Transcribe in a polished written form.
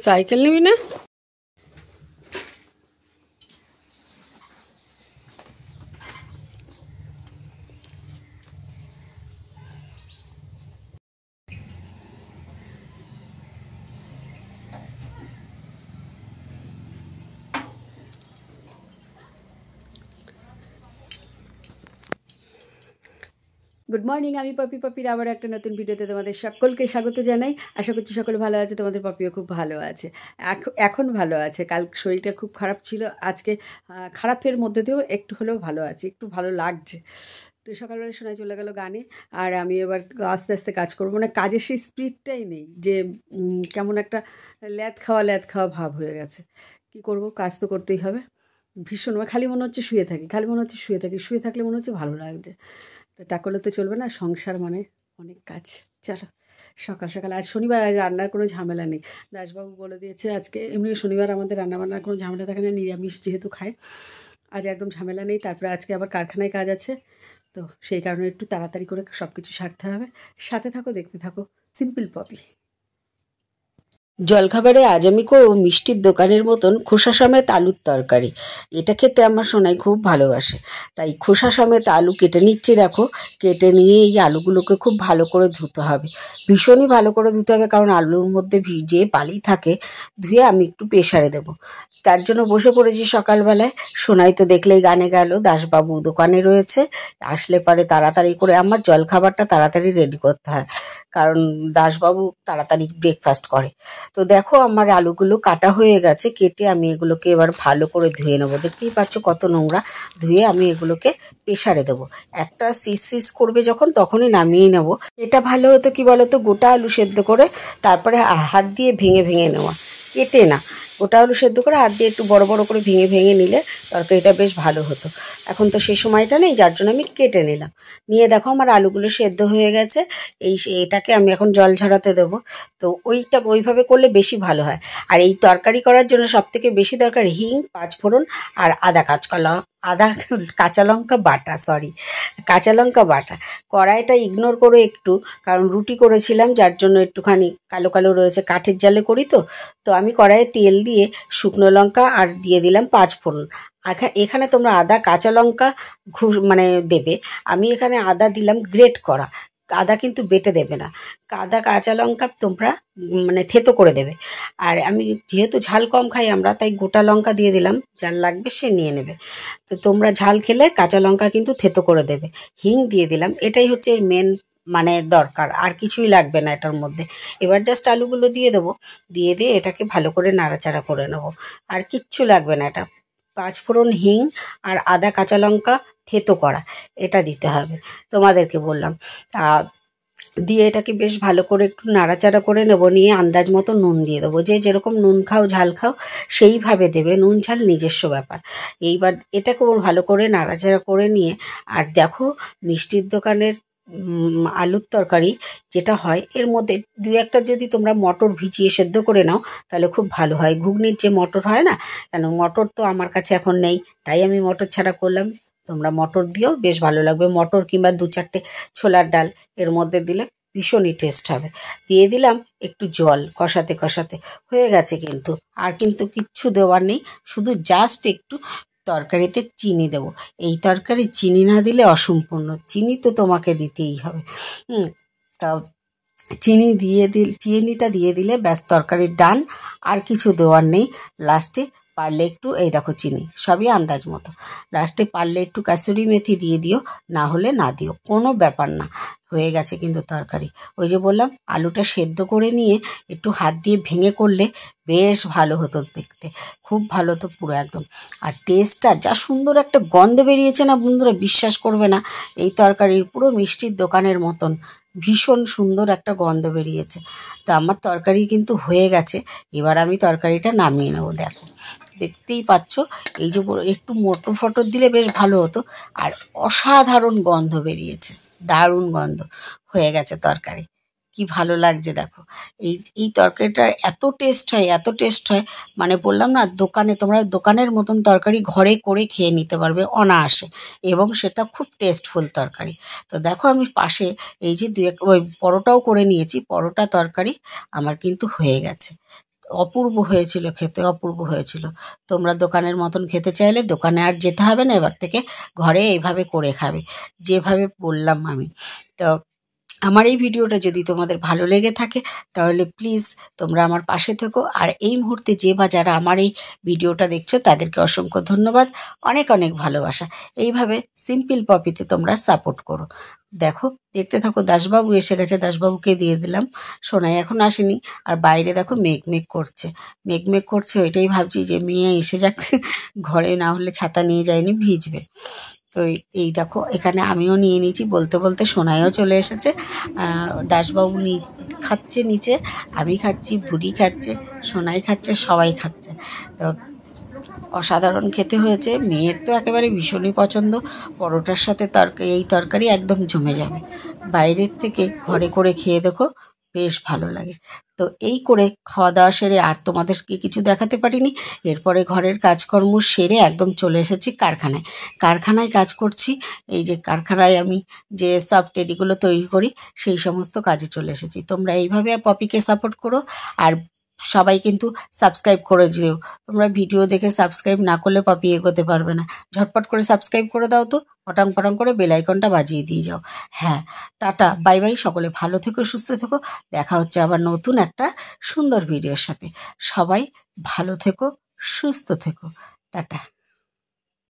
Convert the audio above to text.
Cycle নিবি না? Good morning, আমি পপির আবার একটা নতুন ভিডিওতে তোমাদের সকলকে স্বাগত জানাই। আশা করছি সকলে ভালো আছে, তোমাদের পপিও খুব ভালো আছে, এখন ভালো আছে। কাল শরীরটা খুব খারাপ ছিল, আজকে খারাপের মধ্যে দিয়েও একটু হলেও ভালো আছে, একটু ভালো লাগছে। তো সকালবেলা শোনা চলে গেল গানে, আর আমি এবার আস্তে আস্তে কাজ করবো। মানে কাজের সেই স্পিডটাই নেই, যে কেমন একটা ল্যাদ খাওয়া ভাব হয়ে গেছে। কি করব, কাজ তো করতেই হবে। ভীষণ খালি মনে হচ্ছে শুয়ে থাকি, শুয়ে থাকলে মনে হচ্ছে ভালো লাগছে। তো তা করলে তো চলবে না, সংসার মানে অনেক কাজ। চলো সকাল সকাল, আজ শনিবার, আজ রান্নার কোনো ঝামেলা নেই। দাসবাবু বলে দিয়েছে আজকে, এমনি শনিবার আমাদের রান্নাবান্নার কোনো ঝামেলা থাকে না, নিরামিষ যেহেতু খায়, আজ একদম ঝামেলা নেই। তারপরে আজকে আবার কারখানায় কাজ আছে, তো সেই কারণে একটু তাড়াতাড়ি করে সব কিছু সারতে হবে। সাথে থাকো, দেখতে থাকো সিম্পল পপি। জলখাবারে আজ আমি করব মিষ্টির দোকানের মতন খোসা সমেত আলুর তরকারি। এটা খেতে আমার সোনাই খুব ভালোবাসে, তাই খোসা সমেত আলু কেটে নিচ্ছি। দেখো, কেটে নিয়ে এই আলুগুলোকে খুব ভালো করে ধুতে হবে, ভীষণই ভালো করে ধুতে হবে, কারণ আলুর মধ্যে যে বালি থাকে। ধুয়ে আমি একটু প্রেসারে দেবো, তার জন্য বসে পড়েছি সকালবেলায়। সোনাই তো দেখলেই গানে গেল, দাসবাবু দোকানে রয়েছে, আসলে পারে তাড়াতাড়ি করে আমার জলখাবারটা তাড়াতাড়ি রেডি করতে হয়, কারণ দাসবাবু তাড়াতাড়ি ব্রেকফাস্ট করে। তো দেখো, আমার আলুগুলো কাটা হয়ে গেছে, কেটে আমি এগুলোকে এবার ভালো করে ধুয়ে নেবো। দেখতেই পাচ্ছ কত নোংরা। ধুয়ে আমি এগুলোকে প্রেসারে দেবো। একটা সিস করবে যখন, তখনই নামিয়ে নেব। এটা ভালো হতো কি বলতো, গোটা আলু সেদ্ধ করে তারপরে হাত দিয়ে ভেঙে ভেঙে নেওয়া, কেটে না। গোটা আলু সেদ্ধ করে হাত দিয়ে একটু বড় বড় করে ভেঙে ভেঙে নিলে তরকারিটা বেশ ভালো হতো। এখন তো সেই সময়টা নেই, যার জন্য আমি কেটে নিলাম। নিয়ে দেখো, আমার আলুগুলো সেদ্ধ হয়ে গেছে। এটাকে আমি এখন জল ঝরাতে দেবো। তো ওইভাবে করলে বেশি ভালো হয়। আর এই তরকারি করার জন্য সবথেকে বেশি দরকার হিং, পাঁচফোড়ন আর কাঁচা লঙ্কা বাটা। কড়াইটা ইগনোর করো একটু, কারণ রুটি করেছিলাম, যার জন্য একটুখানি কালো কালো রয়েছে, কাঠের জালে করি তো। তো আমি কড়াইয়ে তেল দিয়ে শুকনো লঙ্কা আর দিয়ে দিলাম পাঁচফোড়ন। এখানে তোমরা আদা কাঁচা লঙ্কা মানে দেবে, আমি এখানে আদা দিলাম গ্রেট করা। আদা কিন্তু বেটে দেবে না, আদা কাঁচা লঙ্কা তোমরা মানে থেতো করে দেবে। আর আমি যেহেতু ঝাল কম খাই আমরা, তাই গোটা লঙ্কা দিয়ে দিলাম, যার লাগবে সে নিয়ে নেবে। তো তোমরা ঝাল খেলে কাঁচা লঙ্কা কিন্তু থেতো করে দেবে। হিং দিয়ে দিলাম, এটাই হচ্ছে এর মেন মানে দরকার, আর কিছুই লাগবে না এটার মধ্যে। এবার জাস্ট আলুগুলো দিয়ে দেবো, দিয়ে এটাকে ভালো করে নাড়াচাড়া করে নেবো, আর কিচ্ছু লাগবে না। এটা পাঁচফোড়ন, হিং আর আদা কাঁচা লঙ্কা থেতো করা, এটা দিতে হবে, তোমাদেরকে বললাম। দিয়ে এটাকে বেশ ভালো করে একটু নাড়াচাড়া করে নেবো। নিয়ে আন্দাজ মতো নুন দিয়ে দেবো, যে যেরকম নুন খাও ঝাল খাও সেইভাবে দেবে, নুন ঝাল নিজস্ব ব্যাপার। এইবার এটাকে ভালো করে নাড়াচাড়া করে নিয়ে, আর দেখো মিষ্টির দোকানের আলুর তরকারি যেটা হয়, এর মধ্যে দু একটা যদি তোমরা মটর ভিজিয়ে সেদ্ধ করে নাও, তাহলে খুব ভালো হয়। ঘুগনির যে মটর হয় না, কেন মটর তো আমার কাছে এখন নেই, তাই আমি মটর ছাড়া করলাম। তোমরা মটর দিও, বেশ ভালো লাগবে। মটর কিংবা 2-4টে ছোলার ডাল এর মধ্যে দিলে ভীষণই টেস্ট হবে। দিয়ে দিলাম একটু জল, কষাতে কষাতে হয়ে গেছে। কিন্তু আর কিন্তু কিচ্ছু দেওয়ার নেই, শুধু জাস্ট একটু তরকারিতে চিনি দেবো। এই তরকারি চিনি না দিলে অসম্পূর্ণ, চিনি তো তোমাকে দিতেই হবে। তাও চিনিটা দিয়ে দিলে ব্যাস তরকারির ডান, আর কিছু দেওয়ার নেই। লাস্টে পারলে একটু, এই দেখো চিনি সবই আন্দাজ মতো, লাস্টে পারলে একটু কাসুরি মেথি দিয়ে দিও, না হলে না দিও, কোনো ব্যাপার না। হয়ে গেছে কিন্তু তরকারি। ওই যে বললাম, আলুটা সেদ্ধ করে নিয়ে একটু হাত দিয়ে ভেঙে করলে বেশ ভালো হতো দেখতে, খুব ভালো হতো পুরো একদম। আর টেস্টটা যা সুন্দর একটা গন্ধ বেরিয়েছে না বন্ধুরা, বিশ্বাস করবে না, এই তরকারির পুরো মিষ্টির দোকানের মতন ভীষণ সুন্দর একটা গন্ধ বেরিয়েছে। তো আমার তরকারি কিন্তু হয়ে গেছে, এবার আমি তরকারিটা নামিয়ে নেবো। দেখো, দেখতেই পাচ্ছ, এই যে একটু মটর ফটর দিলে বেশ ভালো হতো। আর অসাধারণ গন্ধ বেরিয়েছে, দারুণ গন্ধ। হয়ে গেছে তরকারি, কি ভালো লাগছে দেখো। এই এই তরকারিটা এত টেস্ট হয়, এত টেস্ট হয়, মানে বললাম না, দোকানে তোমরা দোকানের মতন তরকারি ঘরে করে খেয়ে নিতে পারবে অনায়াসে, এবং সেটা খুব টেস্টফুল তরকারি। তো দেখো আমি পাশে এই যে ওই পরোটাও করে নিয়েছি, পরোটা তরকারি আমার কিন্তু হয়ে গেছে। অপূর্ব হয়েছিল খেতে, অপূর্ব হয়েছিল। তোমরা দোকানের মতন খেতে চাইলে দোকানে আর যেতে হবে না, এবার থেকে ঘরে এইভাবে করে খাবে যেভাবে বললাম আমি। তো আমার এই ভিডিওটা যদি তোমাদের ভালো লেগে থাকে তাহলে প্লিজ তোমরা আমার পাশে থেকো। আর এই মুহূর্তে যে বা যারা আমার এই ভিডিওটা দেখছো তাদেরকে অসংখ্য ধন্যবাদ, অনেক অনেক ভালোবাসা। এইভাবে সিম্পল পপিতে তোমরা সাপোর্ট করো। দেখো দেখতে থাকো, দাসবাবু এসে গেছে, দাসবাবুকে দিয়ে দিলাম, সোনাই এখন আসেনি। আর বাইরে দেখো মেঘ মেঘ করছে, মেঘ মেঘ করছে, ওইটাই ভাবছি যে মেয়ে এসে যাক, ঘরে না হলে ছাতা নিয়ে যায়নি, ভিজবে। তো এই দেখো এখানে আমিও নিয়ে নিয়েছি, বলতে বলতে সোনাইও চলে এসেছে। দাসবাবু খাচ্ছে নিচে, আমি খাচ্ছি, বুড়ি খাচ্ছে, সোনাই খাচ্ছে, সবাই খাচ্ছে। তো অসাধারণ খেতে হয়েছে, মেয়ের তো একেবারে ভীষণই পছন্দ। পরোটার সাথে এই তরকারি একদম জমে যাবে। বাইরের থেকে ঘরে করে খেয়ে দেখো, বেশ ভালো লাগে। তো এই করে খাওয়া দাওয়া সেরে আর তোমাদেরকে কিছু দেখাতে পারিনি। এরপরে ঘরের কাজকর্ম সেরে একদম চলে এসেছি কারখানায়। কারখানায় কাজ করছি, এই যে কারখানায় আমি যে সফট টেডিগুলো তৈরি করি সেই সমস্ত কাজে চলে এসেছি। তোমরা এইভাবে পপিকে সাপোর্ট করো। আর সবাই কিন্তু সাবস্ক্রাইব করে যেও। তোমরা ভিডিও দেখে সাবস্ক্রাইব না করলে পপি এগোতে পারবে না। ঝটপট করে সাবস্ক্রাইব করে দাও তো, পটাং পটাং করে বেল আইকনটা বাজিয়ে দিয়ে যাও। হ্যাঁ, টাটা, বাই বাই, সকলে ভালো থেকো, সুস্থ থেকো। দেখা হচ্ছে আবার নতুন একটা সুন্দর ভিডিওর সাথে। সবাই ভালো থেকো, সুস্থ থেকো, টাটা।